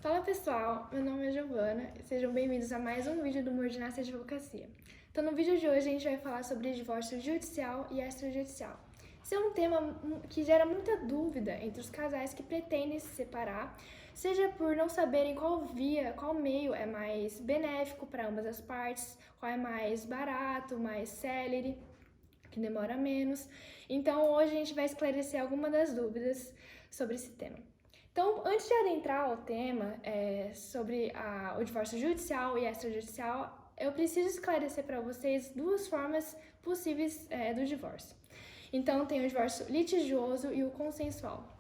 Fala pessoal, meu nome é Giovana e sejam bem-vindos a mais um vídeo do Mordinância Advocacia. Então no vídeo de hoje a gente vai falar sobre divórcio judicial e extrajudicial. Esse é um tema que gera muita dúvida entre os casais que pretendem se separar, seja por não saberem qual via, qual meio é mais benéfico para ambas as partes, qual é mais barato, mais célere, que demora menos. Então hoje a gente vai esclarecer algumas das dúvidas sobre esse tema. Então, antes de adentrar ao tema sobre o divórcio judicial e extrajudicial, eu preciso esclarecer para vocês duas formas possíveis do divórcio. Então, tem o divórcio litigioso e o consensual.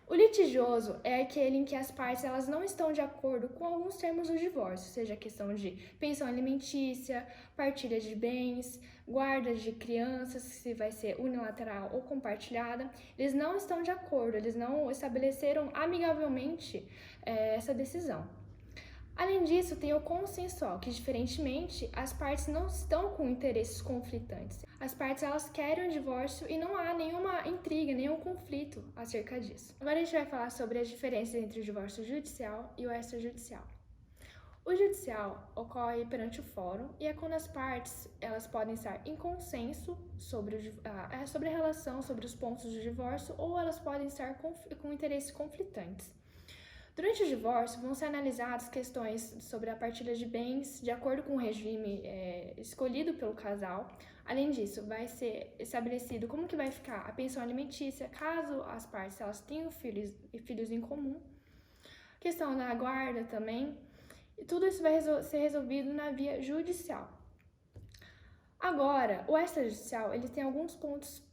O litigioso é aquele em que as partes elas não estão de acordo com alguns termos do divórcio, seja questão de pensão alimentícia, partilha de bens, guarda de crianças, se vai ser unilateral ou compartilhada. Eles não estão de acordo, eles não estabeleceram amigavelmente essa decisão. Além disso, tem o consensual, que diferentemente, as partes não estão com interesses conflitantes. As partes elas querem o divórcio e não há nenhuma intriga, nenhum conflito acerca disso. Agora a gente vai falar sobre as diferenças entre o divórcio judicial e o extrajudicial. O judicial ocorre perante o fórum e é quando as partes elas podem estar em consenso sobre a relação, sobre os pontos do divórcio, ou elas podem estar com interesses conflitantes. Durante o divórcio, vão ser analisadas questões sobre a partilha de bens de acordo com o regime escolhido pelo casal. Além disso, vai ser estabelecido como que vai ficar a pensão alimentícia, caso as partes elas tenham filhos em comum. Questão da guarda também. E tudo isso vai ser resolvido na via judicial. Agora, o extrajudicial ele tem alguns pontos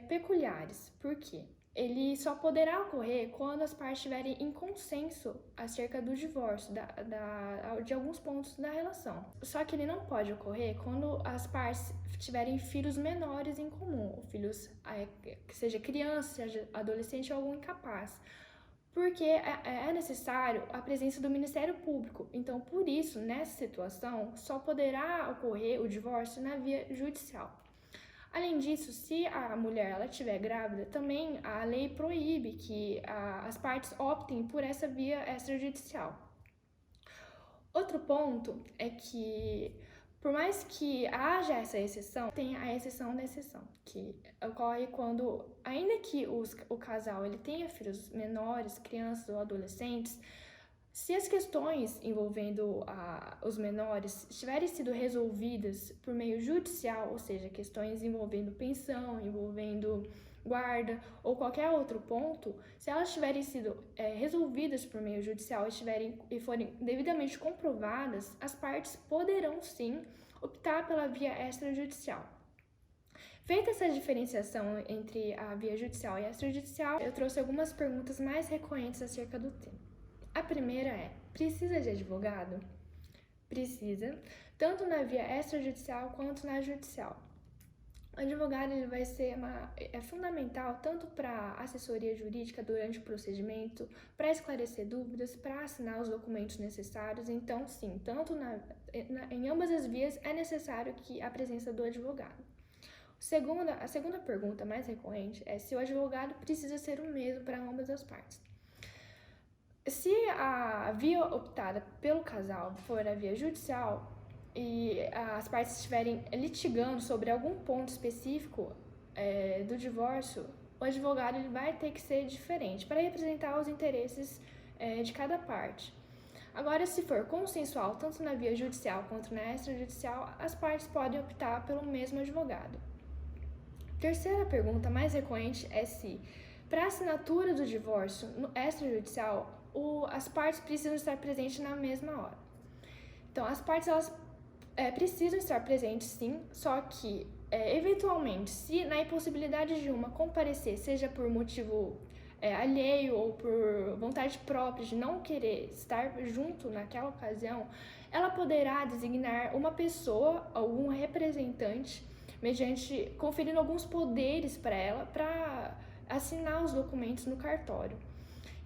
peculiares. Por quê? Ele só poderá ocorrer quando as partes estiverem em consenso acerca do divórcio, de alguns pontos da relação. Só que ele não pode ocorrer quando as partes tiverem filhos menores em comum, ou filhos, que seja criança, seja adolescente ou algum incapaz. Porque é necessário a presença do Ministério Público. Então, por isso, nessa situação, só poderá ocorrer o divórcio na via judicial. Além disso, se a mulher ela estiver grávida, também a lei proíbe que as partes optem por essa via extrajudicial. Outro ponto é que, por mais que haja essa exceção, tem a exceção da exceção, que ocorre quando, ainda que o casal ele tenha filhos menores, crianças ou adolescentes, se as questões envolvendo os menores tiverem sido resolvidas por meio judicial, ou seja, questões envolvendo pensão, envolvendo guarda ou qualquer outro ponto, se elas tiverem sido resolvidas por meio judicial e forem devidamente comprovadas, as partes poderão sim optar pela via extrajudicial. Feita essa diferenciação entre a via judicial e a extrajudicial, eu trouxe algumas perguntas mais recorrentes acerca do tema. A primeira é: precisa de advogado? Precisa, tanto na via extrajudicial quanto na judicial. O advogado ele vai ser fundamental tanto para assessoria jurídica durante o procedimento, para esclarecer dúvidas, para assinar os documentos necessários. Então, sim, tanto em ambas as vias é necessário a presença do advogado. A segunda pergunta mais recorrente é se o advogado precisa ser o mesmo para ambas as partes. Se a via optada pelo casal for a via judicial e as partes estiverem litigando sobre algum ponto específico do divórcio, o advogado ele vai ter que ser diferente para representar os interesses de cada parte. Agora, se for consensual, tanto na via judicial quanto na extrajudicial, as partes podem optar pelo mesmo advogado. Terceira pergunta mais recorrente é se, para a assinatura do divórcio no extrajudicial, as partes precisam estar presentes na mesma hora. Então, as partes elas precisam estar presentes sim, só que, eventualmente, se na impossibilidade de uma comparecer, seja por motivo alheio ou por vontade própria de não querer estar junto naquela ocasião, ela poderá designar uma pessoa, algum representante, conferindo alguns poderes para ela, para assinar os documentos no cartório.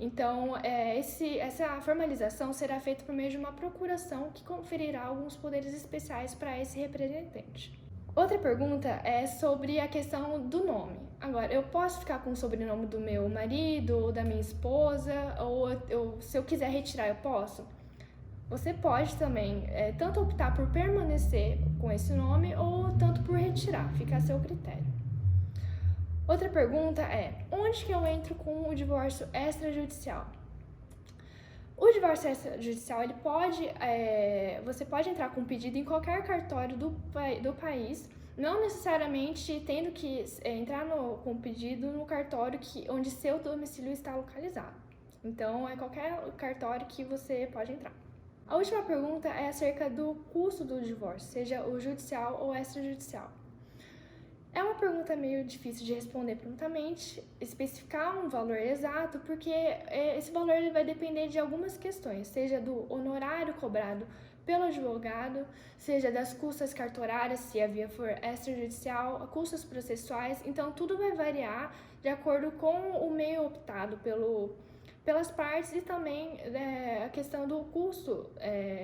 Então, essa formalização será feita por meio de uma procuração que conferirá alguns poderes especiais para esse representante. Outra pergunta é sobre a questão do nome. Agora, eu posso ficar com o sobrenome do meu marido ou da minha esposa, ou se eu quiser retirar, eu posso? Você pode também tanto optar por permanecer com esse nome ou tanto por retirar, fica a seu critério. Outra pergunta é: onde que eu entro com o divórcio extrajudicial? O divórcio extrajudicial, você pode entrar com um pedido em qualquer cartório do país, não necessariamente tendo que entrar com um pedido no cartório onde seu domicílio está localizado. Então, é qualquer cartório que você pode entrar. A última pergunta é acerca do custo do divórcio, seja o judicial ou extrajudicial. É uma pergunta meio difícil de responder prontamente, especificar um valor exato, porque esse valor ele vai depender de algumas questões, seja do honorário cobrado pelo advogado, seja das custas cartorárias, se a via for extrajudicial, custos processuais, então tudo vai variar de acordo com o meio optado pelas partes e também a questão do custo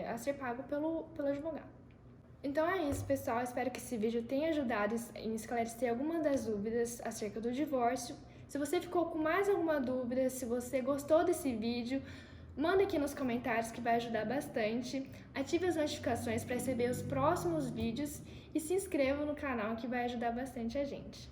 a ser pago pelo advogado. Então é isso, pessoal. Espero que esse vídeo tenha ajudado em esclarecer algumas das dúvidas acerca do divórcio. Se você ficou com mais alguma dúvida, se você gostou desse vídeo, manda aqui nos comentários que vai ajudar bastante. Ative as notificações para receber os próximos vídeos e se inscreva no canal que vai ajudar bastante a gente.